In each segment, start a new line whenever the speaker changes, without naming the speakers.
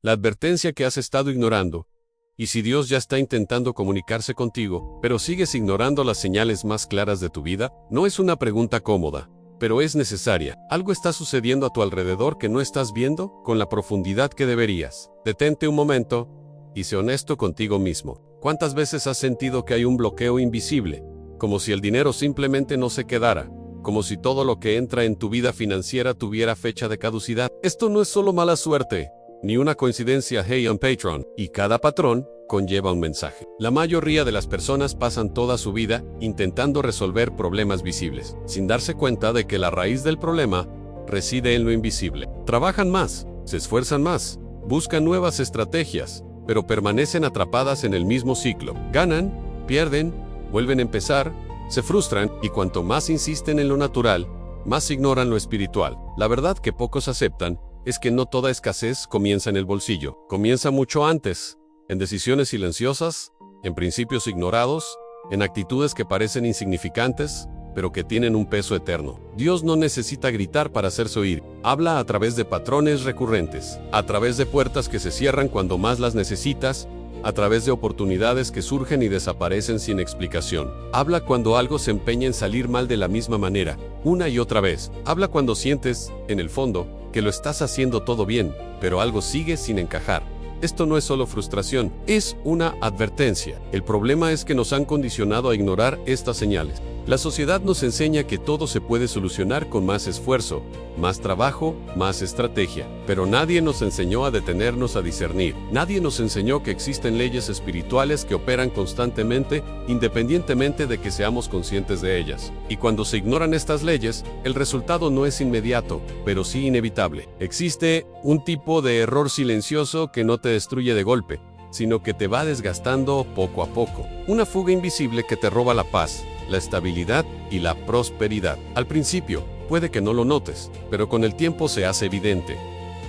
la advertencia que has estado ignorando. Y si Dios ya está intentando comunicarse contigo, pero sigues ignorando las señales más claras de tu vida, no es una pregunta cómoda, pero es necesaria. Algo está sucediendo a tu alrededor que no estás viendo con la profundidad que deberías. Detente un momento y sé honesto contigo mismo. ¿Cuántas veces has sentido que hay un bloqueo invisible? Como si el dinero simplemente no se quedara. Como si todo lo que entra en tu vida financiera tuviera fecha de caducidad. Esto no es solo mala suerte, ni una coincidencia. Hey, on Patreon. Y cada patrón conlleva un mensaje. La mayoría de las personas pasan toda su vida intentando resolver problemas visibles, sin darse cuenta de que la raíz del problema reside en lo invisible. Trabajan más, se esfuerzan más, buscan nuevas estrategias, pero permanecen atrapadas en el mismo ciclo. Ganan, pierden, vuelven a empezar, se frustran, y cuanto más insisten en lo natural, más ignoran lo espiritual. La verdad que pocos aceptan es que no toda escasez comienza en el bolsillo. Comienza mucho antes, en decisiones silenciosas, en principios ignorados, en actitudes que parecen insignificantes, pero que tienen un peso eterno. Dios no necesita gritar para hacerse oír. Habla a través de patrones recurrentes, a través de puertas que se cierran cuando más las necesitas, a través de oportunidades que surgen y desaparecen sin explicación. Habla cuando algo se empeña en salir mal de la misma manera, una y otra vez. Habla cuando sientes, en el fondo, que lo estás haciendo todo bien, pero algo sigue sin encajar. Esto no es solo frustración, es una advertencia. El problema es que nos han condicionado a ignorar estas señales. La sociedad nos enseña que todo se puede solucionar con más esfuerzo, más trabajo, más estrategia. Pero nadie nos enseñó a detenernos a discernir. Nadie nos enseñó que existen leyes espirituales que operan constantemente, independientemente de que seamos conscientes de ellas. Y cuando se ignoran estas leyes, el resultado no es inmediato, pero sí inevitable. Existe un tipo de error silencioso que no te destruye de golpe, sino que te va desgastando poco a poco. Una fuga invisible que te roba la paz, la estabilidad y la prosperidad. Al principio, puede que no lo notes, pero con el tiempo se hace evidente.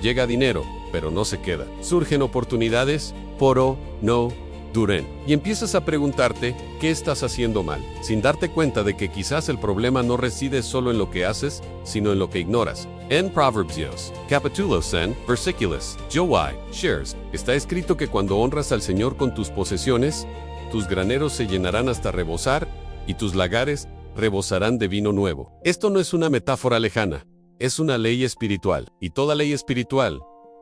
Llega dinero, pero no se queda. Surgen oportunidades, pero no duran. Y empiezas a preguntarte, ¿qué estás haciendo mal? Sin darte cuenta de que quizás el problema no reside solo en lo que haces, sino en lo que ignoras. En Proverbios, capítulo 100, versículos, Joai, shares, está escrito que cuando honras al Señor con tus posesiones, tus graneros se llenarán hasta rebosar, y tus lagares rebosarán de vino nuevo. Esto no es una metáfora lejana, es una ley espiritual. Y toda ley espiritual,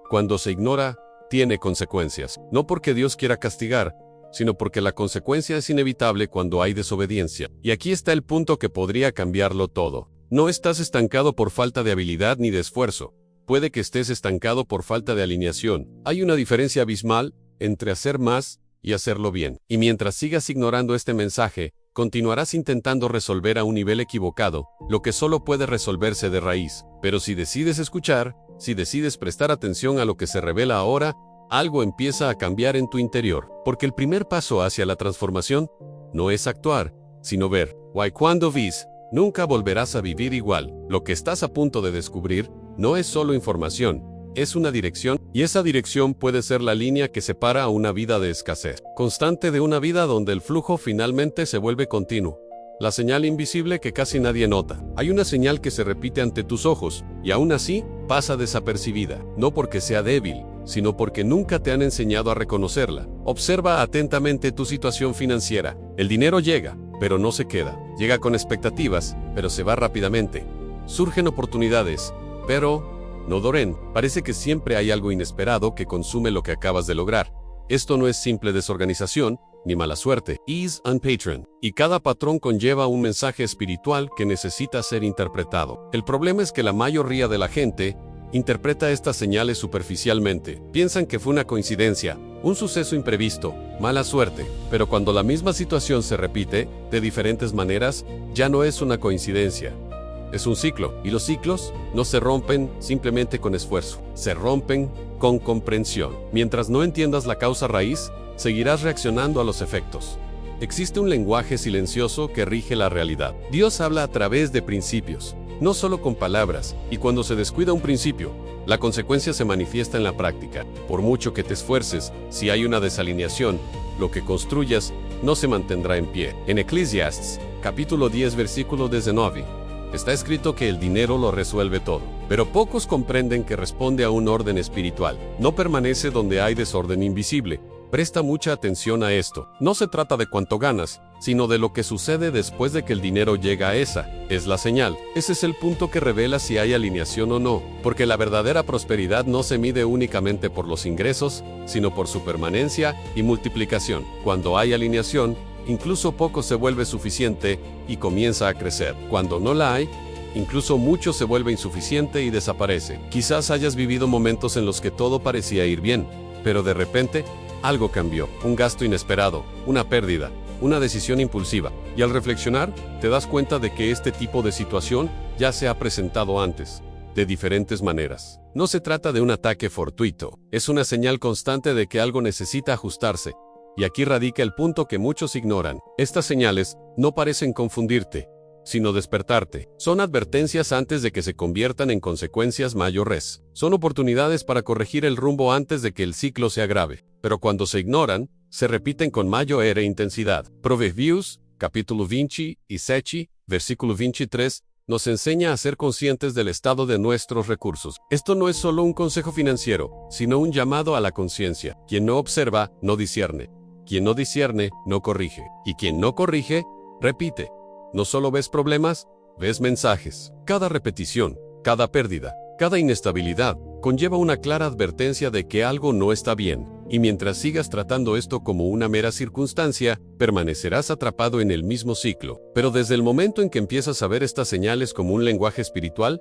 cuando se ignora, tiene consecuencias. No porque Dios quiera castigar, sino porque la consecuencia es inevitable cuando hay desobediencia. Y aquí está el punto que podría cambiarlo todo. No estás estancado por falta de habilidad ni de esfuerzo. Puede que estés estancado por falta de alineación. Hay una diferencia abismal entre hacer más y hacerlo bien. Y mientras sigas ignorando este mensaje, continuarás intentando resolver a un nivel equivocado, lo que solo puede resolverse de raíz. Pero si decides escuchar, si decides prestar atención a lo que se revela ahora, algo empieza a cambiar en tu interior. Porque el primer paso hacia la transformación no es actuar, sino ver. Cuando ves, nunca volverás a vivir igual. Lo que estás a punto de descubrir no es solo información, es una dirección, y esa dirección puede ser la línea que separa a una vida de escasez constante de una vida donde el flujo finalmente se vuelve continuo. La señal invisible que casi nadie nota. Hay una señal que se repite ante tus ojos, y aún así, pasa desapercibida. No porque sea débil, sino porque nunca te han enseñado a reconocerla. Observa atentamente tu situación financiera. El dinero llega, pero no se queda. Llega con expectativas, pero se va rápidamente. Surgen oportunidades, pero no duran. Parece que siempre hay algo inesperado que consume lo que acabas de lograr. Esto no es simple desorganización, ni mala suerte. Es un patrón. Y cada patrón conlleva un mensaje espiritual que necesita ser interpretado. El problema es que la mayoría de la gente interpreta estas señales superficialmente. Piensan que fue una coincidencia, un suceso imprevisto, mala suerte. Pero cuando la misma situación se repite, de diferentes maneras, ya no es una coincidencia. Es un ciclo, y los ciclos no se rompen simplemente con esfuerzo, se rompen con comprensión. Mientras no entiendas la causa raíz, seguirás reaccionando a los efectos. Existe un lenguaje silencioso que rige la realidad. Dios habla a través de principios, no solo con palabras, y cuando se descuida un principio, la consecuencia se manifiesta en la práctica. Por mucho que te esfuerces, si hay una desalineación, lo que construyas no se mantendrá en pie. En Eclesiastes, capítulo 10, versículo 19. Está escrito que el dinero lo resuelve todo, pero pocos comprenden que responde a un orden espiritual. No permanece donde hay desorden invisible. Presta mucha atención a esto. No se trata de cuánto ganas, sino de lo que sucede después de que el dinero llega a esa. Es la señal. Ese es el punto que revela si hay alineación o no, porque la verdadera prosperidad no se mide únicamente por los ingresos, sino por su permanencia y multiplicación. Cuando hay alineación, incluso poco se vuelve suficiente y comienza a crecer. Cuando no la hay, incluso mucho se vuelve insuficiente y desaparece. Quizás hayas vivido momentos en los que todo parecía ir bien, pero de repente, algo cambió, un gasto inesperado, una pérdida, una decisión impulsiva, y al reflexionar, te das cuenta de que este tipo de situación ya se ha presentado antes, de diferentes maneras. No se trata de un ataque fortuito, es una señal constante de que algo necesita ajustarse, y aquí radica el punto que muchos ignoran. Estas señales no parecen confundirte, sino despertarte. Son advertencias antes de que se conviertan en consecuencias mayores. Son oportunidades para corregir el rumbo antes de que el ciclo se agrave. Pero cuando se ignoran, se repiten con mayor intensidad. Proverbios, capítulo 27, versículo 23, nos enseña a ser conscientes del estado de nuestros recursos. Esto no es solo un consejo financiero, sino un llamado a la conciencia. Quien no observa, no discierne. Quien no discierne, no corrige. Y quien no corrige, repite. No solo ves problemas, ves mensajes. Cada repetición, cada pérdida, cada inestabilidad, conlleva una clara advertencia de que algo no está bien. Y mientras sigas tratando esto como una mera circunstancia, permanecerás atrapado en el mismo ciclo. Pero desde el momento en que empiezas a ver estas señales como un lenguaje espiritual,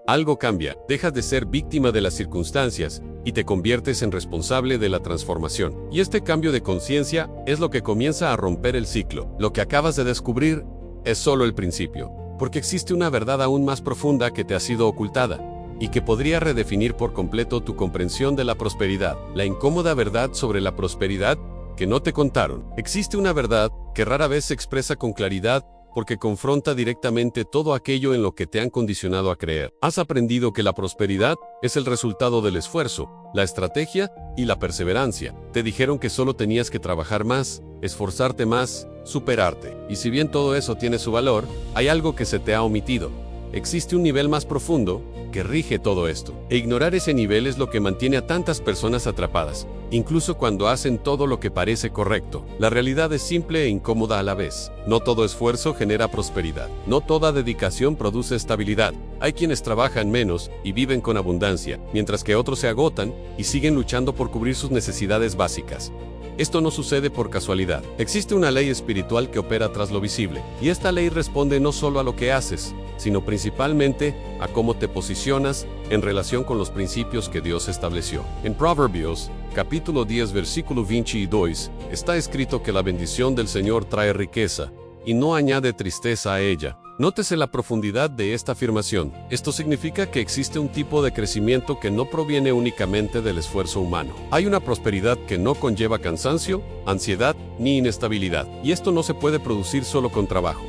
algo cambia. Dejas de ser víctima de las circunstancias y te conviertes en responsable de la transformación. Y este cambio de conciencia es lo que comienza a romper el ciclo. Lo que acabas de descubrir es solo el principio, porque existe una verdad aún más profunda que te ha sido ocultada, y que podría redefinir por completo tu comprensión de la prosperidad. La incómoda verdad sobre la prosperidad que no te contaron. Existe una verdad que rara vez se expresa con claridad porque confronta directamente todo aquello en lo que te han condicionado a creer. Has aprendido que la prosperidad es el resultado del esfuerzo, la estrategia y la perseverancia. Te dijeron que solo tenías que trabajar más, esforzarte más, superarte. Y si bien todo eso tiene su valor, hay algo que se te ha omitido. Existe un nivel más profundo que rige todo esto. E ignorar ese nivel es lo que mantiene a tantas personas atrapadas, incluso cuando hacen todo lo que parece correcto. La realidad es simple e incómoda a la vez. No todo esfuerzo genera prosperidad. No toda dedicación produce estabilidad. Hay quienes trabajan menos y viven con abundancia, mientras que otros se agotan y siguen luchando por cubrir sus necesidades básicas. Esto no sucede por casualidad. Existe una ley espiritual que opera tras lo visible, y esta ley responde no solo a lo que haces, sino principalmente a cómo te posicionas en relación con los principios que Dios estableció. En Proverbios, capítulo 10, versículo 22, está escrito que la bendición del Señor trae riqueza, y no añade tristeza a ella. Nótese la profundidad de esta afirmación. Esto significa que existe un tipo de crecimiento que no proviene únicamente del esfuerzo humano. Hay una prosperidad que no conlleva cansancio, ansiedad ni inestabilidad. Y esto no se puede producir solo con trabajo.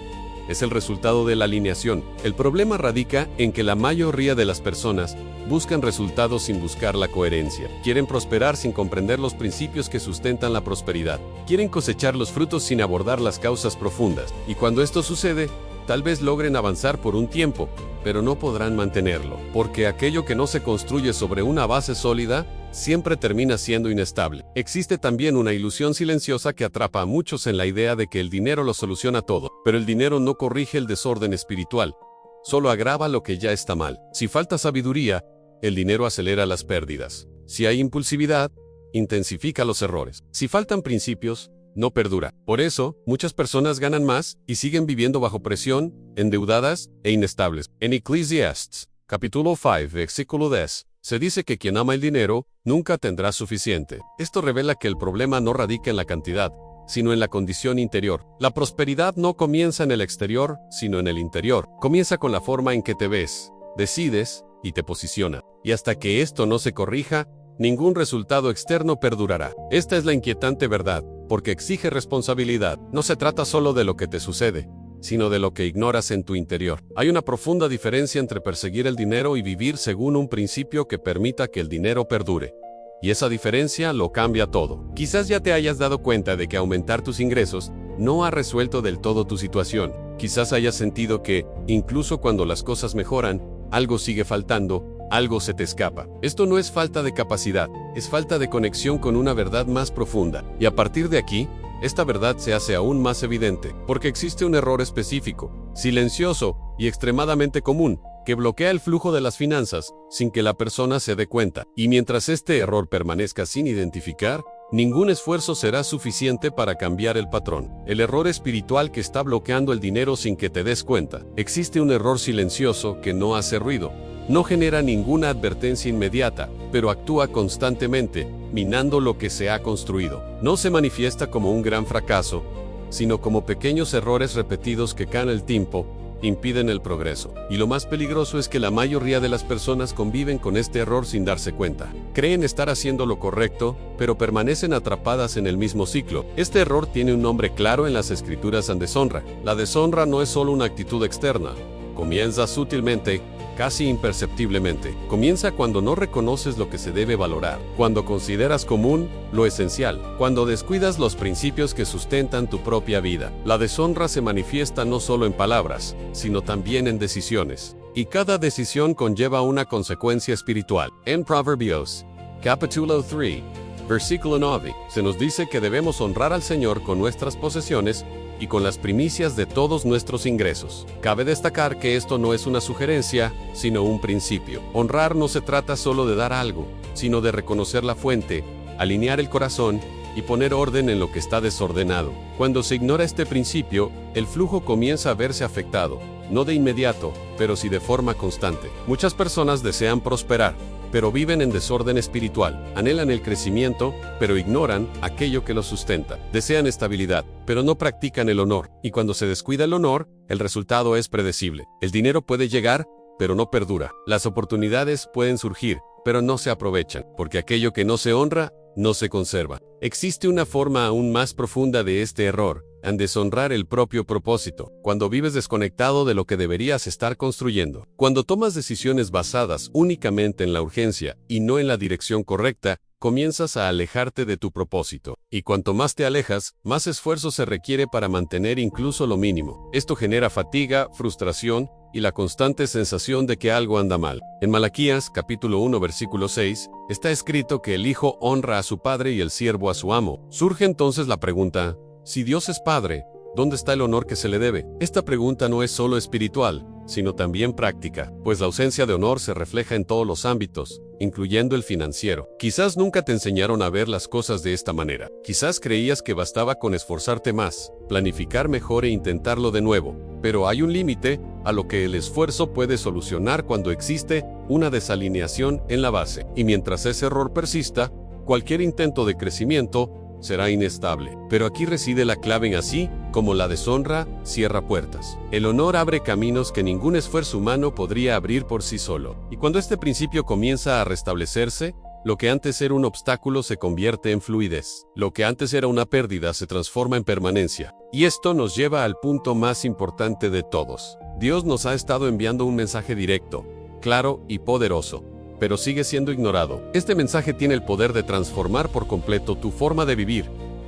Es el resultado de la alineación. El problema radica en que la mayoría de las personas buscan resultados sin buscar la coherencia. Quieren prosperar sin comprender los principios que sustentan la prosperidad. Quieren cosechar los frutos sin abordar las causas profundas. Y cuando esto sucede, tal vez logren avanzar por un tiempo, pero no podrán mantenerlo, porque aquello que no se construye sobre una base sólida siempre termina siendo inestable. Existe también una ilusión silenciosa que atrapa a muchos en la idea de que el dinero lo soluciona todo, pero el dinero no corrige el desorden espiritual, solo agrava lo que ya está mal. Si falta sabiduría, el dinero acelera las pérdidas. Si hay impulsividad, intensifica los errores. Si faltan principios, no perdura. Por eso, muchas personas ganan más y siguen viviendo bajo presión, endeudadas e inestables. En Eclesiastes, capítulo 5, versículo 10, se dice que quien ama el dinero nunca tendrá suficiente. Esto revela que el problema no radica en la cantidad, sino en la condición interior. La prosperidad no comienza en el exterior, sino en el interior. Comienza con la forma en que te ves, decides y te posiciona. Y hasta que esto no se corrija, ningún resultado externo perdurará. Esta es la inquietante verdad, porque exige responsabilidad. No se trata solo de lo que te sucede, sino de lo que ignoras en tu interior. Hay una profunda diferencia entre perseguir el dinero y vivir según un principio que permita que el dinero perdure. Y esa diferencia lo cambia todo. Quizás ya te hayas dado cuenta de que aumentar tus ingresos no ha resuelto del todo tu situación. Quizás hayas sentido que, incluso cuando las cosas mejoran, algo sigue faltando, algo se te escapa. Esto no es falta de capacidad, es falta de conexión con una verdad más profunda. Y a partir de aquí, esta verdad se hace aún más evidente, porque existe un error específico, silencioso y extremadamente común, que bloquea el flujo de las finanzas sin que la persona se dé cuenta. Y mientras este error permanezca sin identificar, ningún esfuerzo será suficiente para cambiar el patrón. El error espiritual que está bloqueando el dinero sin que te des cuenta. Existe un error silencioso que no hace ruido. No genera ninguna advertencia inmediata, pero actúa constantemente, minando lo que se ha construido. No se manifiesta como un gran fracaso, sino como pequeños errores repetidos que con el tiempo impiden el progreso. Y lo más peligroso es que la mayoría de las personas conviven con este error sin darse cuenta. Creen estar haciendo lo correcto, pero permanecen atrapadas en el mismo ciclo. Este error tiene un nombre claro en las escrituras en deshonra. La deshonra no es solo una actitud externa. Comienza sutilmente, casi imperceptiblemente. Comienza cuando no reconoces lo que se debe valorar, cuando consideras común lo esencial, cuando descuidas los principios que sustentan tu propia vida. La deshonra se manifiesta no solo en palabras, sino también en decisiones. Y cada decisión conlleva una consecuencia espiritual. En Proverbios, capítulo 3, versículo 9, se nos dice que debemos honrar al Señor con nuestras posesiones y con las primicias de todos nuestros ingresos. Cabe destacar que esto no es una sugerencia, sino un principio. Honrar no se trata solo de dar algo, sino de reconocer la fuente, alinear el corazón y poner orden en lo que está desordenado. Cuando se ignora este principio, el flujo comienza a verse afectado, no de inmediato, pero sí de forma constante. Muchas personas desean prosperar, pero viven en desorden espiritual. Anhelan el crecimiento, pero ignoran aquello que lo sustenta. Desean estabilidad, pero no practican el honor. Y cuando se descuida el honor, el resultado es predecible. El dinero puede llegar, pero no perdura. Las oportunidades pueden surgir, pero no se aprovechan, porque aquello que no se honra, no se conserva. Existe una forma aún más profunda de este error, en deshonrar el propio propósito, cuando vives desconectado de lo que deberías estar construyendo. Cuando tomas decisiones basadas únicamente en la urgencia y no en la dirección correcta, comienzas a alejarte de tu propósito. Y cuanto más te alejas, más esfuerzo se requiere para mantener incluso lo mínimo. Esto genera fatiga, frustración y la constante sensación de que algo anda mal. En Malaquías, capítulo 1, versículo 6, está escrito que el hijo honra a su padre y el siervo a su amo. Surge entonces la pregunta: si Dios es Padre, ¿dónde está el honor que se le debe? Esta pregunta no es solo espiritual, sino también práctica, pues la ausencia de honor se refleja en todos los ámbitos, incluyendo el financiero. Quizás nunca te enseñaron a ver las cosas de esta manera. Quizás creías que bastaba con esforzarte más, planificar mejor e intentarlo de nuevo, pero hay un límite a lo que el esfuerzo puede solucionar cuando existe una desalineación en la base. Y mientras ese error persista, cualquier intento de crecimiento será inestable. Pero aquí reside la clave en así como la deshonra cierra puertas. El honor abre caminos que ningún esfuerzo humano podría abrir por sí solo. Y cuando este principio comienza a restablecerse, lo que antes era un obstáculo se convierte en fluidez. Lo que antes era una pérdida se transforma en permanencia. Y esto nos lleva al punto más importante de todos. Dios nos ha estado enviando un mensaje directo, claro y poderoso, pero sigue siendo ignorado. Este mensaje tiene el poder de transformar por completo tu forma de vivir,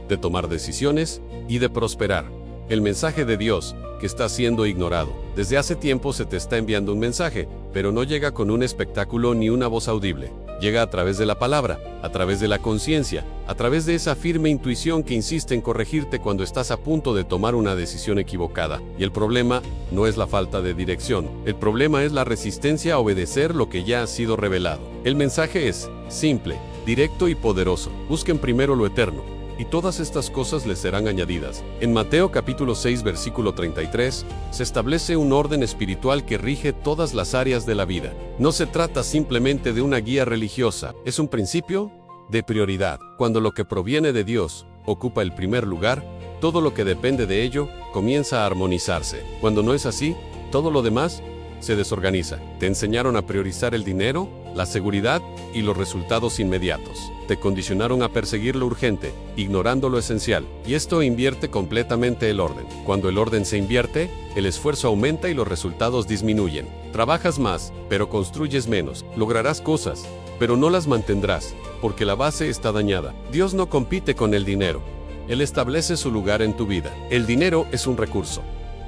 de tomar decisiones y de prosperar. El mensaje de Dios, que está siendo ignorado. Desde hace tiempo se te está enviando un mensaje, pero no llega con un espectáculo ni una voz audible. Llega a través de la palabra, a través de la conciencia, a través de esa firme intuición que insiste en corregirte cuando estás a punto de tomar una decisión equivocada. Y el problema no es la falta de dirección. El problema es la resistencia a obedecer lo que ya ha sido revelado. El mensaje es simple, directo y poderoso. Busquen primero lo eterno, y todas estas cosas les serán añadidas. En Mateo capítulo 6 versículo 33, se establece un orden espiritual que rige todas las áreas de la vida. No se trata simplemente de una guía religiosa, es un principio de prioridad. Cuando lo que proviene de Dios ocupa el primer lugar, todo lo que depende de ello comienza a armonizarse. Cuando no es así, todo lo demás se desorganiza. Te enseñaron a priorizar el dinero, la seguridad y los resultados inmediatos. Te condicionaron a perseguir lo urgente, ignorando lo esencial. Y esto invierte completamente el orden. Cuando el orden se invierte, el esfuerzo aumenta y los resultados disminuyen. Trabajas más, pero construyes menos. Lograrás cosas, pero no las mantendrás, porque la base está dañada. Dios no compite con el dinero. Él establece su lugar en tu vida. El dinero es un recurso.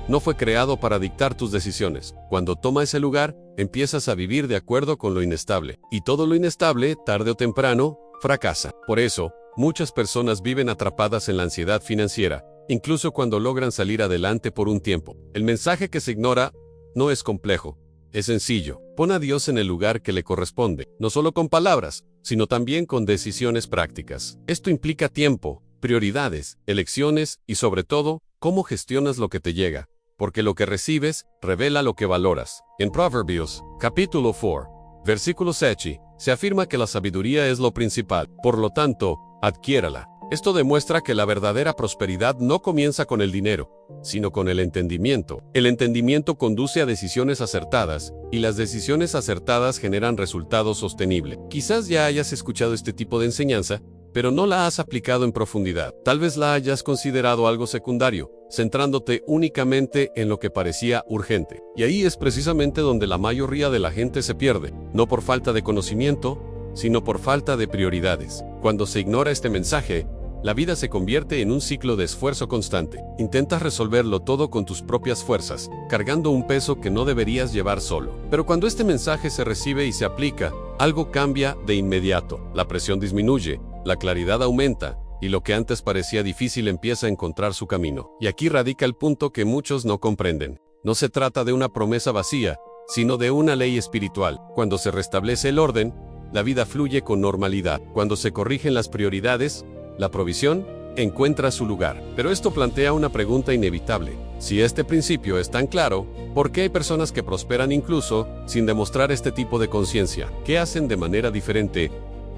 no fue creado para dictar tus decisiones. Cuando toma ese lugar, empiezas a vivir de acuerdo con lo inestable. Y todo lo inestable, tarde o temprano, fracasa. Por eso, muchas personas viven atrapadas en la ansiedad financiera, incluso cuando logran salir adelante por un tiempo. El mensaje que se ignora no es complejo, es sencillo. Pon a Dios en el lugar que le corresponde, no solo con palabras, sino también con decisiones prácticas. Esto implica tiempo, prioridades, elecciones y sobre todo, cómo gestionas lo que te llega, porque lo que recibes revela lo que valoras. En Proverbios, capítulo 4, versículo 7, se afirma que la sabiduría es lo principal, por lo tanto, adquiérala. Esto demuestra que la verdadera prosperidad no comienza con el dinero, sino con el entendimiento. El entendimiento conduce a decisiones acertadas, y las decisiones acertadas generan resultados sostenibles. Quizás ya hayas escuchado este tipo de enseñanza, pero no la has aplicado en profundidad. Tal vez la hayas considerado algo secundario, centrándote únicamente en lo que parecía urgente. Y ahí es precisamente donde la mayoría de la gente se pierde, no por falta de conocimiento, sino por falta de prioridades. Cuando se ignora este mensaje, la vida se convierte en un ciclo de esfuerzo constante. Intentas resolverlo todo con tus propias fuerzas, cargando un peso que no deberías llevar solo. Pero cuando este mensaje se recibe y se aplica, algo cambia de inmediato. La presión disminuye, la claridad aumenta, y lo que antes parecía difícil empieza a encontrar su camino. Y aquí radica el punto que muchos no comprenden. No se trata de una promesa vacía, sino de una ley espiritual. Cuando se restablece el orden, la vida fluye con normalidad. Cuando se corrigen las prioridades, la provisión encuentra su lugar. Pero esto plantea una pregunta inevitable. Si este principio es tan claro, ¿por qué hay personas que prosperan incluso sin demostrar este tipo de conciencia? ¿Qué hacen de manera diferente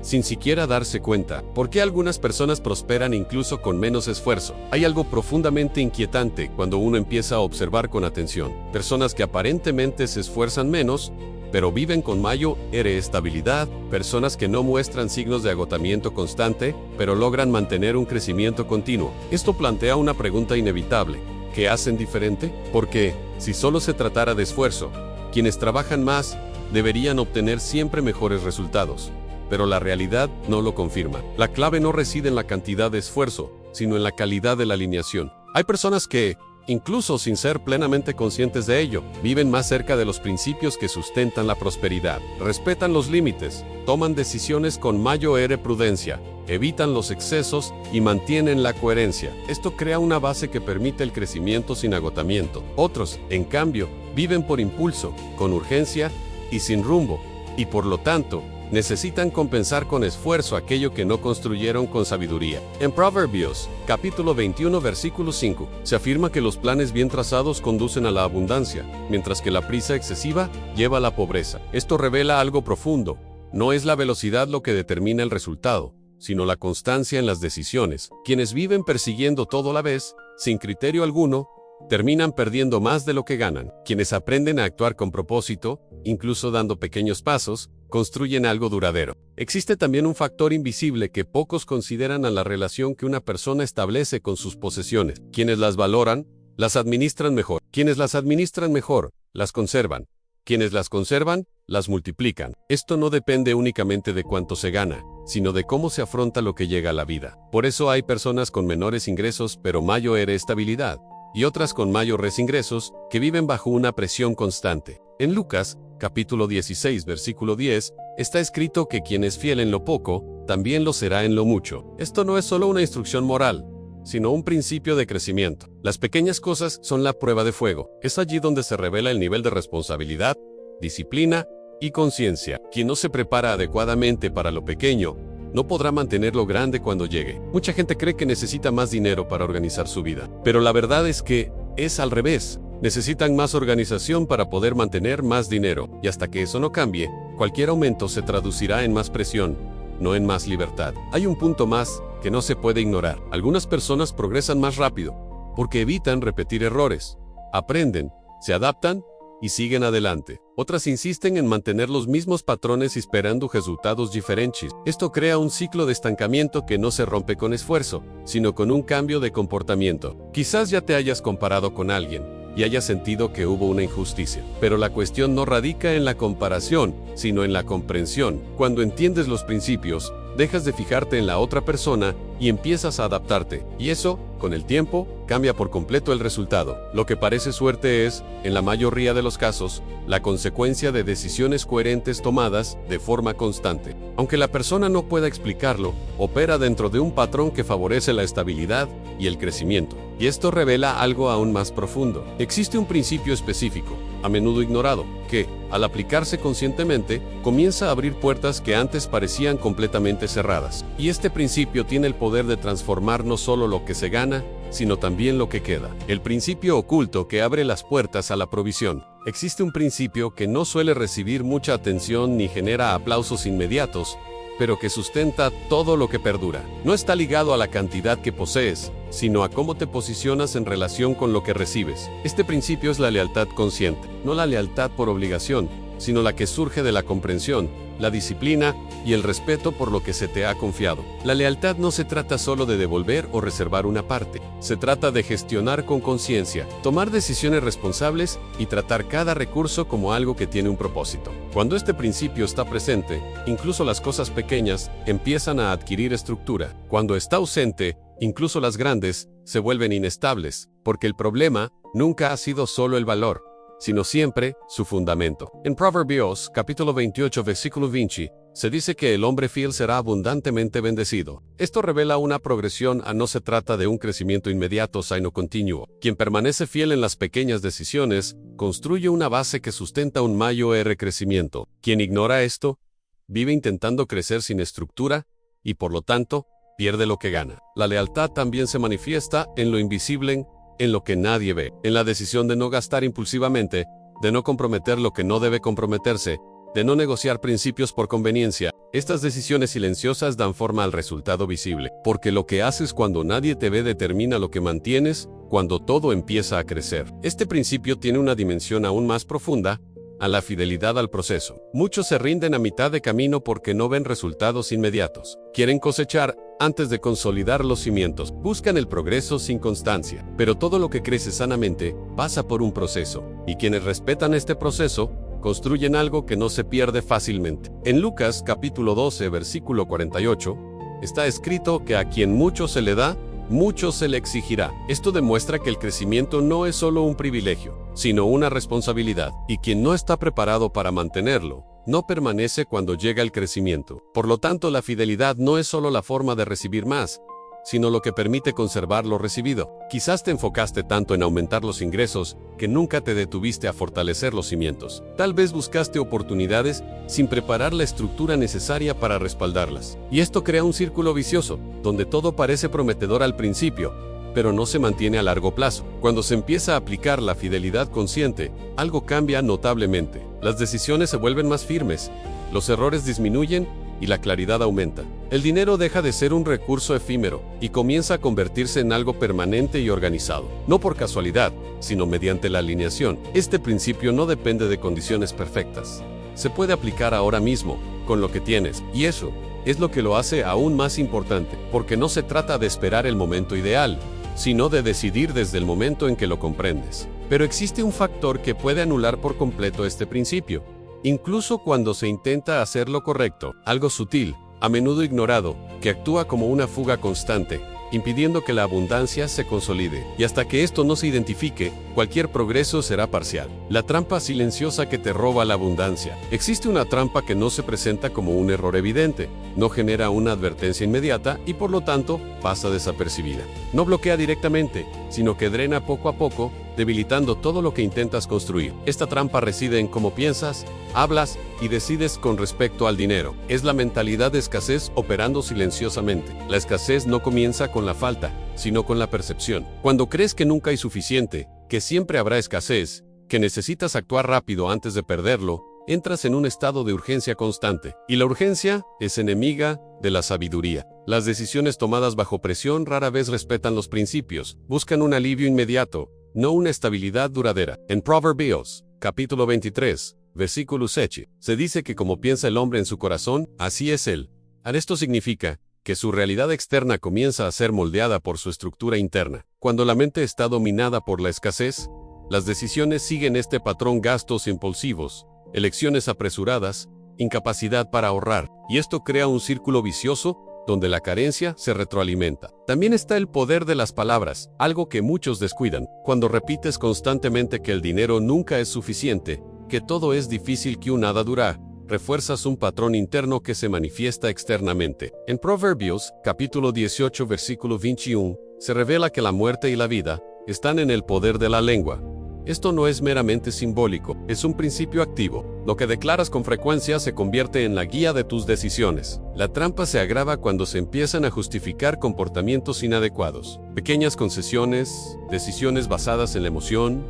sin siquiera darse cuenta? ¿Por qué algunas personas prosperan incluso con menos esfuerzo? Hay algo profundamente inquietante cuando uno empieza a observar con atención. Personas que aparentemente se esfuerzan menos, pero viven con mayor estabilidad, personas que no muestran signos de agotamiento constante, pero logran mantener un crecimiento continuo. Esto plantea una pregunta inevitable. ¿Qué hacen diferente? Porque, si solo se tratara de esfuerzo, quienes trabajan más deberían obtener siempre mejores resultados. Pero la realidad no lo confirma. La clave no reside en la cantidad de esfuerzo, sino en la calidad de la alineación. Hay personas que, incluso sin ser plenamente conscientes de ello, viven más cerca de los principios que sustentan la prosperidad. Respetan los límites, toman decisiones con mayor prudencia, evitan los excesos y mantienen la coherencia. Esto crea una base que permite el crecimiento sin agotamiento. Otros, en cambio, viven por impulso, con urgencia y sin rumbo, y por lo tanto, necesitan compensar con esfuerzo aquello que no construyeron con sabiduría. En Proverbios, capítulo 21, versículo 5, se afirma que los planes bien trazados conducen a la abundancia, mientras que la prisa excesiva lleva a la pobreza. Esto revela algo profundo. No es la velocidad lo que determina el resultado, sino la constancia en las decisiones. Quienes viven persiguiendo todo a la vez, sin criterio alguno, terminan perdiendo más de lo que ganan. Quienes aprenden a actuar con propósito, incluso dando pequeños pasos, construyen algo duradero. Existe también un factor invisible que pocos consideran a la relación que una persona establece con sus posesiones. Quienes las valoran, las administran mejor. Quienes las administran mejor, las conservan. Quienes las conservan, las multiplican. Esto no depende únicamente de cuánto se gana, sino de cómo se afronta lo que llega a la vida. Por eso hay personas con menores ingresos pero mayor estabilidad, y otras con mayores ingresos que viven bajo una presión constante. En Lucas, capítulo 16, versículo 10, está escrito que quien es fiel en lo poco, también lo será en lo mucho. Esto no es solo una instrucción moral, sino un principio de crecimiento. Las pequeñas cosas son la prueba de fuego. Es allí donde se revela el nivel de responsabilidad, disciplina y conciencia. Quien no se prepara adecuadamente para lo pequeño, no podrá mantener lo grande cuando llegue. Mucha gente cree que necesita más dinero para organizar su vida, pero la verdad es que es al revés. Necesitan más organización para poder mantener más dinero, y hasta que eso no cambie, cualquier aumento se traducirá en más presión, no en más libertad. Hay un punto más que no se puede ignorar. Algunas personas progresan más rápido, porque evitan repetir errores, aprenden, se adaptan y siguen adelante. Otras insisten en mantener los mismos patrones esperando resultados diferentes. Esto crea un ciclo de estancamiento que no se rompe con esfuerzo, sino con un cambio de comportamiento. Quizás ya te hayas comparado con alguien y hayas sentido que hubo una injusticia. Pero la cuestión no radica en la comparación, sino en la comprensión. Cuando entiendes los principios, dejas de fijarte en la otra persona y empiezas a adaptarte. Y eso con el tiempo, cambia por completo el resultado. Lo que parece suerte es, en la mayoría de los casos, la consecuencia de decisiones coherentes tomadas de forma constante. Aunque la persona no pueda explicarlo, opera dentro de un patrón que favorece la estabilidad y el crecimiento. Y esto revela algo aún más profundo. Existe un principio específico, a menudo ignorado, que, al aplicarse conscientemente, comienza a abrir puertas que antes parecían completamente cerradas. Y este principio tiene el poder de transformar no solo lo que se gana, sino también lo que queda. El principio oculto que abre las puertas a la provisión. Existe un principio que no suele recibir mucha atención ni genera aplausos inmediatos, pero que sustenta todo lo que perdura. No está ligado a la cantidad que posees, sino a cómo te posicionas en relación con lo que recibes. Este principio es la lealtad consciente, no la lealtad por obligación, sino la que surge de la comprensión, la disciplina y el respeto por lo que se te ha confiado. La lealtad no se trata solo de devolver o reservar una parte, se trata de gestionar con conciencia, tomar decisiones responsables y tratar cada recurso como algo que tiene un propósito. Cuando este principio está presente, incluso las cosas pequeñas empiezan a adquirir estructura. Cuando está ausente, incluso las grandes se vuelven inestables, porque el problema nunca ha sido solo el valor, sino siempre su fundamento. En Proverbios, capítulo 28, versículo 20, se dice que el hombre fiel será abundantemente bendecido. Esto revela una progresión no se trata de un crecimiento inmediato sino continuo. Quien permanece fiel en las pequeñas decisiones, construye una base que sustenta un mayor crecimiento. Quien ignora esto, vive intentando crecer sin estructura, y por lo tanto, pierde lo que gana. La lealtad también se manifiesta en lo invisible, en lo que nadie ve, en la decisión de no gastar impulsivamente, de no comprometer lo que no debe comprometerse, de no negociar principios por conveniencia. Estas decisiones silenciosas dan forma al resultado visible, porque lo que haces cuando nadie te ve determina lo que mantienes cuando todo empieza a crecer. Este principio tiene una dimensión aún más profunda, a la fidelidad al proceso. Muchos se rinden a mitad de camino porque no ven resultados inmediatos. Quieren cosechar antes de consolidar los cimientos. Buscan el progreso sin constancia. Pero todo lo que crece sanamente pasa por un proceso. Y quienes respetan este proceso, construyen algo que no se pierde fácilmente. En Lucas capítulo 12, versículo 48, está escrito que a quien mucho se le da, mucho se le exigirá. Esto demuestra que el crecimiento no es solo un privilegio, sino una responsabilidad, y quien no está preparado para mantenerlo, no permanece cuando llega el crecimiento. Por lo tanto, la fidelidad no es solo la forma de recibir más, sino lo que permite conservar lo recibido. Quizás te enfocaste tanto en aumentar los ingresos que nunca te detuviste a fortalecer los cimientos. Tal vez buscaste oportunidades sin preparar la estructura necesaria para respaldarlas. Y esto crea un círculo vicioso, donde todo parece prometedor al principio, pero no se mantiene a largo plazo. Cuando se empieza a aplicar la fidelidad consciente, algo cambia notablemente. Las decisiones se vuelven más firmes, los errores disminuyen y la claridad aumenta. El dinero deja de ser un recurso efímero y comienza a convertirse en algo permanente y organizado. No por casualidad, sino mediante la alineación. Este principio no depende de condiciones perfectas. Se puede aplicar ahora mismo, con lo que tienes, y eso es lo que lo hace aún más importante, porque no se trata de esperar el momento ideal, sino de decidir desde el momento en que lo comprendes. Pero existe un factor que puede anular por completo este principio. Incluso cuando se intenta hacer lo correcto, algo sutil, a menudo ignorado, que actúa como una fuga constante, impidiendo que la abundancia se consolide. Y hasta que esto no se identifique, cualquier progreso será parcial. La trampa silenciosa que te roba la abundancia. Existe una trampa que no se presenta como un error evidente, no genera una advertencia inmediata y por lo tanto pasa desapercibida. No bloquea directamente, sino que drena poco a poco, debilitando todo lo que intentas construir. Esta trampa reside en cómo piensas, hablas y decides con respecto al dinero. Es la mentalidad de escasez operando silenciosamente. La escasez no comienza con la falta, sino con la percepción. Cuando crees que nunca hay suficiente, que siempre habrá escasez, que necesitas actuar rápido antes de perderlo, entras en un estado de urgencia constante. Y la urgencia es enemiga de la sabiduría. Las decisiones tomadas bajo presión rara vez respetan los principios, buscan un alivio inmediato, no una estabilidad duradera. En Proverbios, capítulo 23, versículo 7, se dice que como piensa el hombre en su corazón, así es él. Esto significa que su realidad externa comienza a ser moldeada por su estructura interna. Cuando la mente está dominada por la escasez, las decisiones siguen este patrón: gastos impulsivos, elecciones apresuradas, incapacidad para ahorrar, y esto crea un círculo vicioso donde la carencia se retroalimenta. También está el poder de las palabras, algo que muchos descuidan. Cuando repites constantemente que el dinero nunca es suficiente, que todo es difícil, que un nada dura, refuerzas un patrón interno que se manifiesta externamente. En Proverbios, capítulo 18, versículo 21, se revela que la muerte y la vida están en el poder de la lengua. Esto no es meramente simbólico, es un principio activo. Lo que declaras con frecuencia se convierte en la guía de tus decisiones. La trampa se agrava cuando se empiezan a justificar comportamientos inadecuados. Pequeñas concesiones, decisiones basadas en la emoción,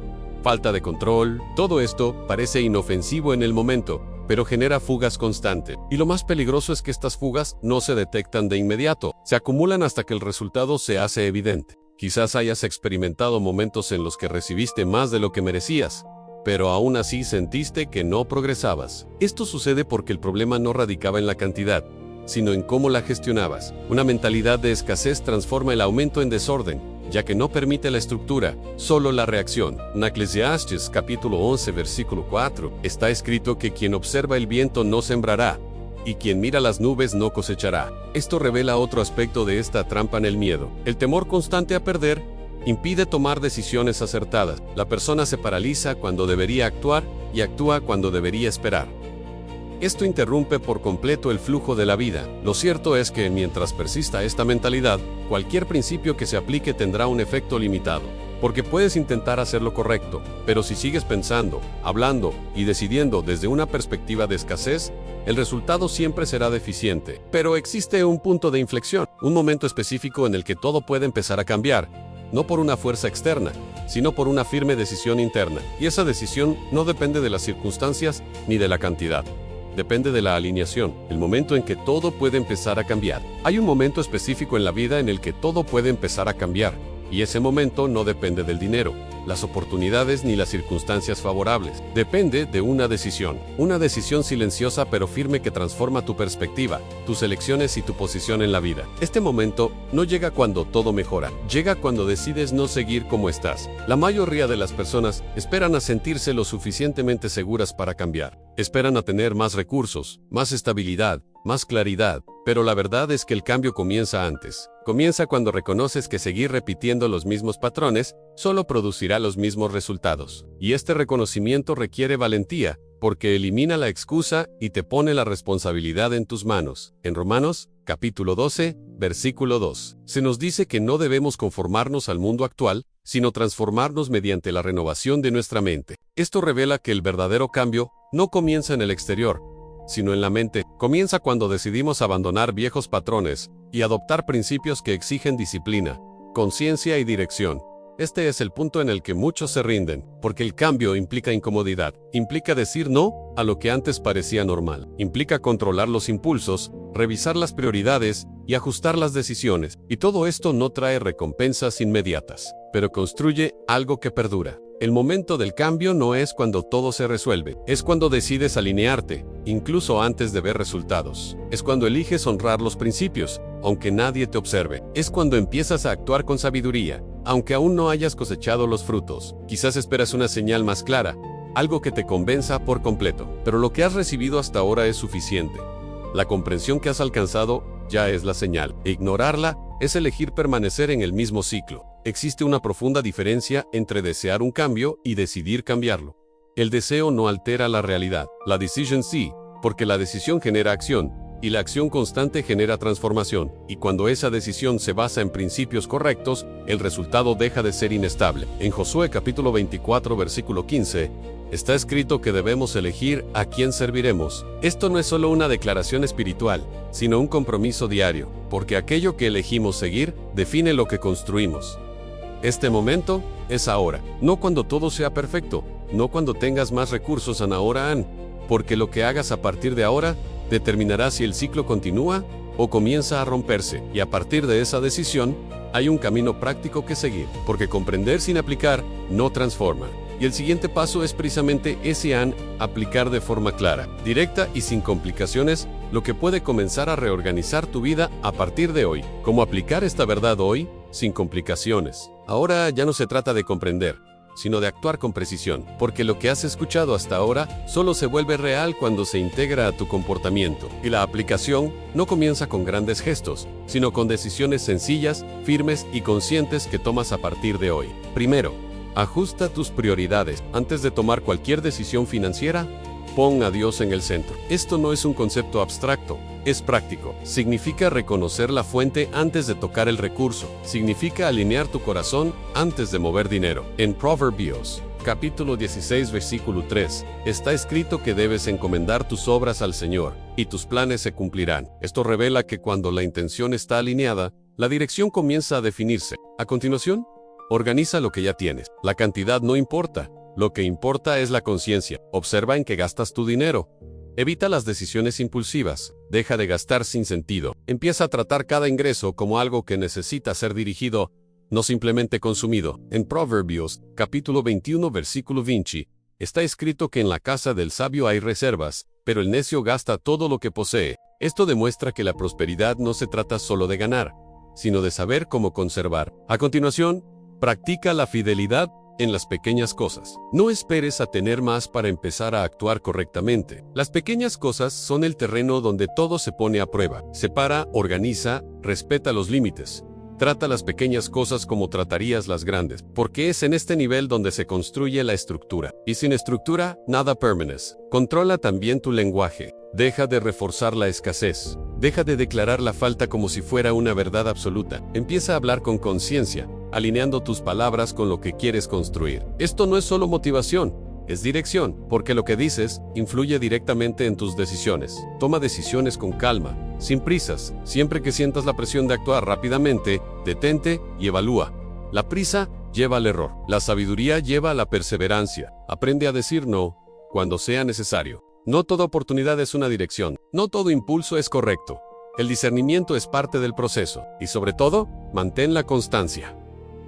falta de control, todo esto parece inofensivo en el momento, pero genera fugas constantes. Y lo más peligroso es que estas fugas no se detectan de inmediato, se acumulan hasta que el resultado se hace evidente. Quizás hayas experimentado momentos en los que recibiste más de lo que merecías, pero aún así sentiste que no progresabas. Esto sucede porque el problema no radicaba en la cantidad, sino en cómo la gestionabas. Una mentalidad de escasez transforma el aumento en desorden, ya que no permite la estructura, solo la reacción. En Eclesiastes capítulo 11 versículo 4 está escrito que quien observa el viento no sembrará, y quien mira las nubes no cosechará. Esto revela otro aspecto de esta trampa en el miedo. El temor constante a perder impide tomar decisiones acertadas. La persona se paraliza cuando debería actuar y actúa cuando debería esperar. Esto interrumpe por completo el flujo de la vida. Lo cierto es que mientras persista esta mentalidad, cualquier principio que se aplique tendrá un efecto limitado. Porque puedes intentar hacer lo correcto, pero si sigues pensando, hablando y decidiendo desde una perspectiva de escasez, el resultado siempre será deficiente. Pero existe un punto de inflexión, un momento específico en el que todo puede empezar a cambiar, no por una fuerza externa, sino por una firme decisión interna. Y esa decisión no depende de las circunstancias ni de la cantidad. Depende de la alineación, el momento en que todo puede empezar a cambiar. Hay un momento específico en la vida en el que todo puede empezar a cambiar. Y ese momento no depende del dinero, las oportunidades ni las circunstancias favorables. Depende de una decisión silenciosa pero firme que transforma tu perspectiva, tus elecciones y tu posición en la vida. Este momento no llega cuando todo mejora, llega cuando decides no seguir como estás. La mayoría de las personas esperan a sentirse lo suficientemente seguras para cambiar. Esperan a tener más recursos, más estabilidad, más claridad, pero la verdad es que el cambio comienza antes. Comienza cuando reconoces que seguir repitiendo los mismos patrones solo producirá los mismos resultados. Y este reconocimiento requiere valentía, porque elimina la excusa y te pone la responsabilidad en tus manos. En Romanos, capítulo 12, versículo 2, se nos dice que no debemos conformarnos al mundo actual, sino transformarnos mediante la renovación de nuestra mente. Esto revela que el verdadero cambio no comienza en el exterior, sino en la mente. Comienza cuando decidimos abandonar viejos patrones y adoptar principios que exigen disciplina, conciencia y dirección. Este es el punto en el que muchos se rinden, porque el cambio implica incomodidad, implica decir no a lo que antes parecía normal, implica controlar los impulsos, revisar las prioridades y ajustar las decisiones, y todo esto no trae recompensas inmediatas, pero construye algo que perdura. El momento del cambio no es cuando todo se resuelve, es cuando decides alinearte, incluso antes de ver resultados. Es cuando eliges honrar los principios, aunque nadie te observe. Es cuando empiezas a actuar con sabiduría, aunque aún no hayas cosechado los frutos. Quizás esperas una señal más clara, algo que te convenza por completo, pero lo que has recibido hasta ahora es suficiente. La comprensión que has alcanzado ya es la señal, e ignorarla es elegir permanecer en el mismo ciclo. Existe una profunda diferencia entre desear un cambio y decidir cambiarlo. El deseo no altera la realidad, la decisión sí, porque la decisión genera acción, y la acción constante genera transformación, y cuando esa decisión se basa en principios correctos, el resultado deja de ser inestable. En Josué capítulo 24 versículo 15, está escrito que debemos elegir a quién serviremos. Esto no es solo una declaración espiritual, sino un compromiso diario, porque aquello que elegimos seguir define lo que construimos. Este momento es ahora, no cuando todo sea perfecto, no cuando tengas más recursos ahora, porque lo que hagas a partir de ahora determinará si el ciclo continúa o comienza a romperse, y a partir de esa decisión hay un camino práctico que seguir, porque comprender sin aplicar no transforma. Y el siguiente paso es precisamente ese aplicar de forma clara, directa y sin complicaciones, lo que puede comenzar a reorganizar tu vida a partir de hoy. ¿Cómo aplicar esta verdad hoy? Sin complicaciones. Ahora ya no se trata de comprender, sino de actuar con precisión, porque lo que has escuchado hasta ahora solo se vuelve real cuando se integra a tu comportamiento. Y la aplicación no comienza con grandes gestos, sino con decisiones sencillas, firmes y conscientes que tomas a partir de hoy. Primero, ajusta tus prioridades. Antes de tomar cualquier decisión financiera, pon a Dios en el centro. Esto no es un concepto abstracto, es práctico. Significa reconocer la fuente antes de tocar el recurso. Significa alinear tu corazón antes de mover dinero. En Proverbios, capítulo 16, versículo 3, está escrito que debes encomendar tus obras al Señor, y tus planes se cumplirán. Esto revela que cuando la intención está alineada, la dirección comienza a definirse. A continuación, organiza lo que ya tienes. La cantidad no importa. Lo que importa es la conciencia. Observa en qué gastas tu dinero. Evita las decisiones impulsivas. Deja de gastar sin sentido. Empieza a tratar cada ingreso como algo que necesita ser dirigido, no simplemente consumido. En Proverbios, capítulo 21, versículo 20, está escrito que en la casa del sabio hay reservas, pero el necio gasta todo lo que posee. Esto demuestra que la prosperidad no se trata solo de ganar, sino de saber cómo conservar. A continuación, practica la fidelidad en las pequeñas cosas. No esperes a tener más para empezar a actuar correctamente. Las pequeñas cosas son el terreno donde todo se pone a prueba. Separa, organiza, respeta los límites. Trata las pequeñas cosas como tratarías las grandes, porque es en este nivel donde se construye la estructura. Y sin estructura, nada permanece. Controla también tu lenguaje. Deja de reforzar la escasez. Deja de declarar la falta como si fuera una verdad absoluta. Empieza a hablar con conciencia, alineando tus palabras con lo que quieres construir. Esto no es solo motivación, es dirección, porque lo que dices influye directamente en tus decisiones. Toma decisiones con calma, sin prisas. Siempre que sientas la presión de actuar rápidamente, detente y evalúa. La prisa lleva al error. La sabiduría lleva a la perseverancia. Aprende a decir no cuando sea necesario. No toda oportunidad es una dirección. No todo impulso es correcto. El discernimiento es parte del proceso. Y sobre todo, mantén la constancia.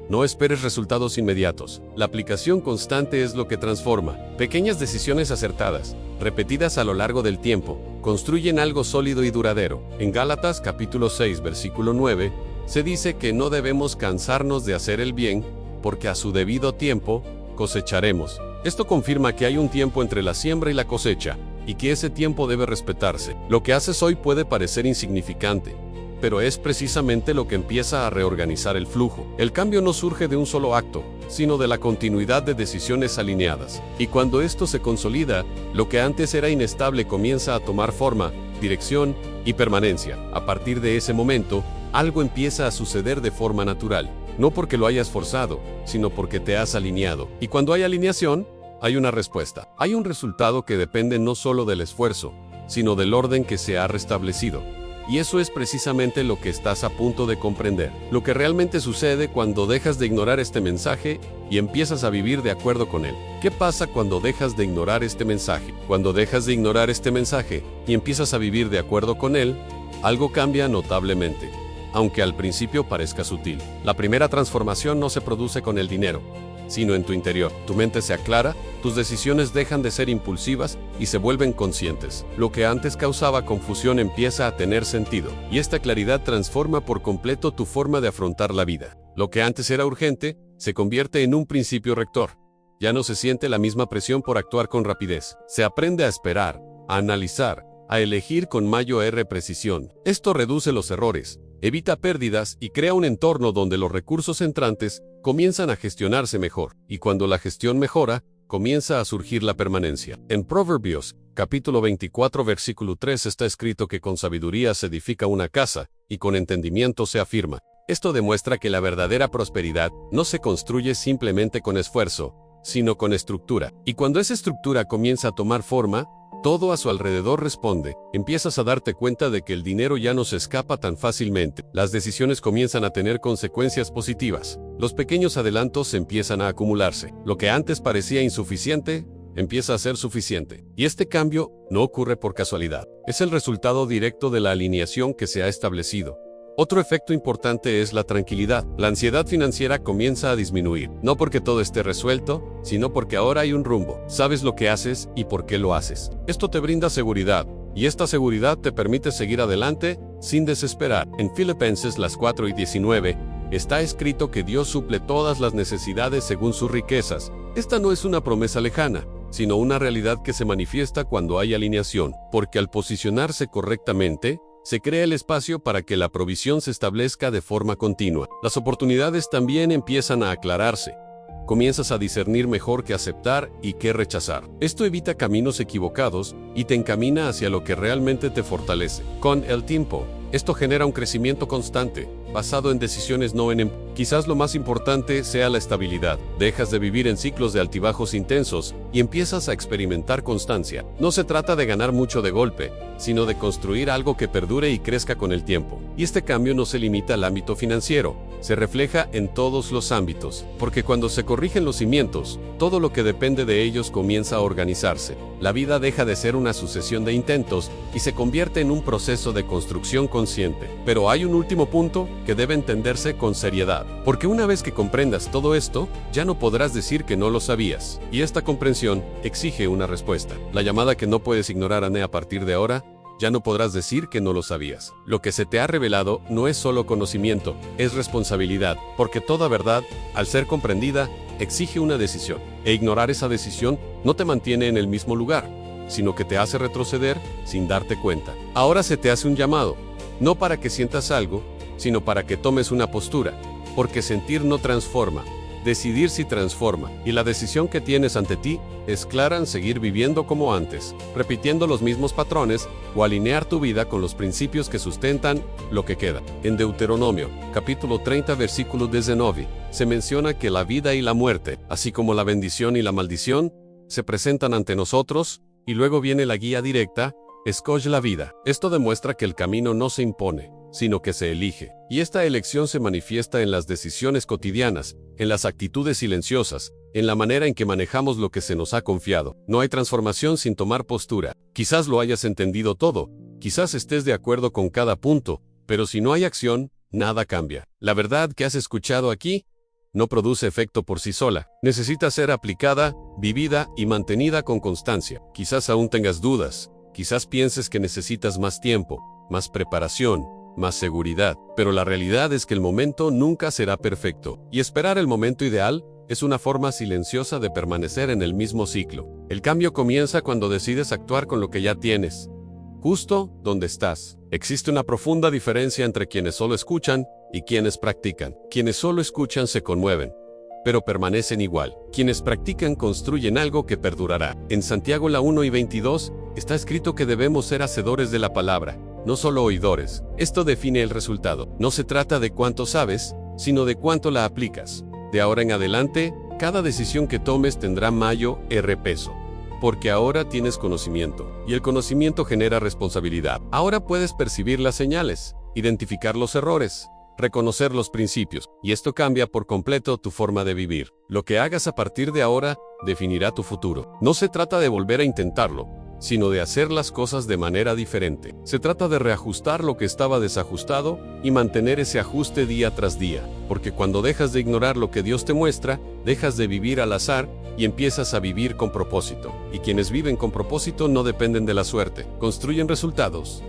No esperes resultados inmediatos. La aplicación constante es lo que transforma. Pequeñas decisiones acertadas, repetidas a lo largo del tiempo, construyen algo sólido y duradero. En Gálatas capítulo 6, versículo 9, se dice que no debemos cansarnos de hacer el bien, porque a su debido tiempo cosecharemos. Esto confirma que hay un tiempo entre la siembra y la cosecha, y que ese tiempo debe respetarse. Lo que haces hoy puede parecer insignificante, pero es precisamente lo que empieza a reorganizar el flujo. El cambio no surge de un solo acto, sino de la continuidad de decisiones alineadas. Y cuando esto se consolida, lo que antes era inestable comienza a tomar forma, dirección y permanencia. A partir de ese momento, algo empieza a suceder de forma natural, no porque lo hayas forzado, sino porque te has alineado. Y cuando hay alineación, hay una respuesta. Hay un resultado que depende no solo del esfuerzo, sino del orden que se ha restablecido. Y eso es precisamente lo que estás a punto de comprender. Lo que realmente sucede cuando dejas de ignorar este mensaje y empiezas a vivir de acuerdo con él. ¿Qué pasa cuando dejas de ignorar este mensaje? Cuando dejas de ignorar este mensaje y empiezas a vivir de acuerdo con él, algo cambia notablemente, aunque al principio parezca sutil. La primera transformación no se produce con el dinero, sino en tu interior. Tu mente se aclara, tus decisiones dejan de ser impulsivas y se vuelven conscientes. Lo que antes causaba confusión empieza a tener sentido, y esta claridad transforma por completo tu forma de afrontar la vida. Lo que antes era urgente, se convierte en un principio rector. Ya no se siente la misma presión por actuar con rapidez. Se aprende a esperar, a analizar, a elegir con mayor precisión. Esto reduce los errores, evita pérdidas y crea un entorno donde los recursos entrantes comienzan a gestionarse mejor. Y cuando la gestión mejora, comienza a surgir la permanencia. En Proverbios, capítulo 24, versículo 3 está escrito que con sabiduría se edifica una casa, y con entendimiento se afirma. Esto demuestra que la verdadera prosperidad no se construye simplemente con esfuerzo, sino con estructura. Y cuando esa estructura comienza a tomar forma, todo a su alrededor responde. Empiezas a darte cuenta de que el dinero ya no se escapa tan fácilmente. Las decisiones comienzan a tener consecuencias positivas. Los pequeños adelantos empiezan a acumularse. Lo que antes parecía insuficiente, empieza a ser suficiente. Y este cambio no ocurre por casualidad. Es el resultado directo de la alineación que se ha establecido. Otro efecto importante es la tranquilidad. La ansiedad financiera comienza a disminuir, no porque todo esté resuelto, sino porque ahora hay un rumbo. Sabes lo que haces y por qué lo haces. Esto te brinda seguridad, y esta seguridad te permite seguir adelante sin desesperar. En Filipenses 4:19 está escrito que Dios suple todas las necesidades según sus riquezas Esta no es una promesa lejana, sino una realidad que se manifiesta cuando hay alineación, porque al posicionarse correctamente, se crea el espacio para que la provisión se establezca de forma continua. Las oportunidades también empiezan a aclararse. Comienzas a discernir mejor qué aceptar y qué rechazar. Esto evita caminos equivocados y te encamina hacia lo que realmente te fortalece. Con el tiempo, esto genera un crecimiento constante, basado en decisiones no en... Quizás lo más importante sea la estabilidad. Dejas de vivir en ciclos de altibajos intensos y empiezas a experimentar constancia. No se trata de ganar mucho de golpe, sino de construir algo que perdure y crezca con el tiempo. Y este cambio no se limita al ámbito financiero, se refleja en todos los ámbitos, porque cuando se corrigen los cimientos, todo lo que depende de ellos comienza a organizarse. La vida deja de ser una sucesión de intentos y se convierte en un proceso de construcción consciente. Pero hay un último punto que debe entenderse con seriedad, porque una vez que comprendas todo esto, ya no podrás decir que no lo sabías. Y esta comprensión exige una respuesta. La llamada que no puedes ignorar, Anne, a partir de ahora, ya no podrás decir que no lo sabías. Lo que se te ha revelado no es solo conocimiento, es responsabilidad, porque toda verdad, al ser comprendida, exige una decisión. E ignorar esa decisión no te mantiene en el mismo lugar, sino que te hace retroceder sin darte cuenta. Ahora se te hace un llamado, no para que sientas algo, sino para que tomes una postura, porque sentir no transforma, decidir sí transforma, y la decisión que tienes ante ti es clara en seguir viviendo como antes, repitiendo los mismos patrones o alinear tu vida con los principios que sustentan lo que queda. En Deuteronomio, capítulo 30, versículo 19, se menciona que la vida y la muerte, así como la bendición y la maldición, se presentan ante nosotros, y luego viene la guía directa: escoge la vida. Esto demuestra que el camino no se impone, sino que se elige. Y esta elección se manifiesta en las decisiones cotidianas, en las actitudes silenciosas, en la manera en que manejamos lo que se nos ha confiado. No hay transformación sin tomar postura. Quizás lo hayas entendido todo, quizás estés de acuerdo con cada punto, pero si no hay acción, nada cambia. La verdad que has escuchado aquí no produce efecto por sí sola. Necesita ser aplicada, vivida y mantenida con constancia. Quizás aún tengas dudas, quizás pienses que necesitas más tiempo, más preparación, más seguridad, pero la realidad es que el momento nunca será perfecto, y esperar el momento ideal es una forma silenciosa de permanecer en el mismo ciclo. El cambio comienza cuando decides actuar con lo que ya tienes, justo donde estás. Existe una profunda diferencia entre quienes solo escuchan y quienes practican. Quienes solo escuchan se conmueven, pero permanecen igual. Quienes practican construyen algo que perdurará. En Santiago 1:22 está escrito que debemos ser hacedores de la palabra, no solo oidores. Esto define el resultado. No se trata de cuánto sabes, sino de cuánto la aplicas. De ahora en adelante, cada decisión que tomes tendrá mayor peso, porque ahora tienes conocimiento, y el conocimiento genera responsabilidad. Ahora puedes percibir las señales, identificar los errores, reconocer los principios, y esto cambia por completo tu forma de vivir. Lo que hagas a partir de ahora definirá tu futuro. No se trata de volver a intentarlo, sino de hacer las cosas de manera diferente. Se trata de reajustar lo que estaba desajustado y mantener ese ajuste día tras día, porque cuando dejas de ignorar lo que Dios te muestra, dejas de vivir al azar y empiezas a vivir con propósito. Y quienes viven con propósito no dependen de la suerte, construyen resultados,